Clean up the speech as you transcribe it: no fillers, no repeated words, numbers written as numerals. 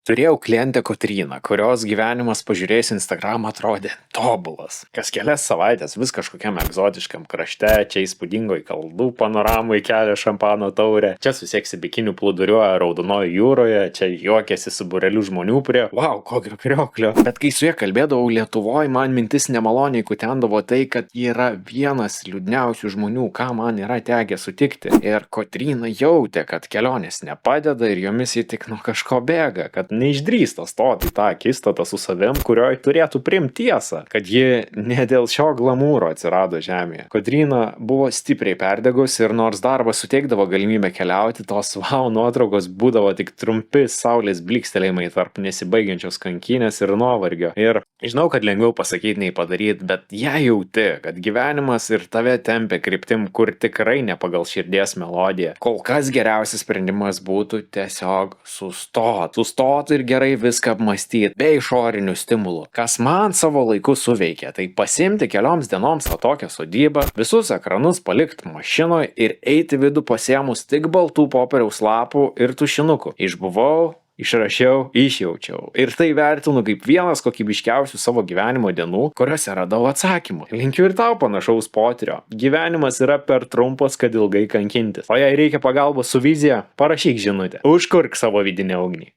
Turėjau klientę Kotryną, kurios gyvenimas pažiūrėjus Instagram atrodė tobulas. Kas kelias savaitės vis kažkokiam egzotiškam krašte, čia įspūdingoj kalnų panoramai kelia šampano taurę, čia susieksi bikinių plūduriuoja Raudonojo jūroje, čia juokiasi su bureliu žmonių prie, wow, kokio krioklio. Bet kai su ja kalbėdavau Lietuvoje, man mintis nemaloniai kutendavo tai, kad ji yra vienas liūdniausių žmonių, ką man yra tekę sutikti. Ir Kotryna jautė, kad kelionės nepadeda ir jomis ji tik nuo kažko bėga, kad neišdrįsta stoti į tą akistatą su savim, kurioj turėtų priimti tiesą, kad ji ne dėl šio glamūro atsirado žemėje. Kotryna buvo stipriai perdegus ir nors darbas suteikdavo galimybę keliauti, tos wow nuotraukos būdavo tik trumpi saulės blykstelėjimai tarp nesibaigiančios kankynės ir nuovargio. Ir žinau, kad lengviau pasakyti nei padaryti, bet jei jauti, kad gyvenimas ir tave tempia kryptim, kur tikrai ne pagal širdies melodiją, kol kas geriausias sprendimas būtų tiesiog sustoti ir gerai viską apmąstyti, be išorinių stimulų. Kas man savo laiku suveikė, tai pasimti kelioms dienoms tokią sodybą, visus ekranus palikti mašinoje ir eiti vidų pasiėmus tik baltų popieriaus lapų ir tušinukų. Išbuvau, išrašiau, išjaučiau. Ir tai vertinu kaip vienas kokybiškiausių savo gyvenimo dienų, kuriuose radau atsakymų. Linkiu ir tau panašaus potyrio. Gyvenimas yra per trumpas, kad ilgai kankintis. O jei reikia pagalbos su vizija, parašyk žinutę. Užkurk savo vidinę ugnį.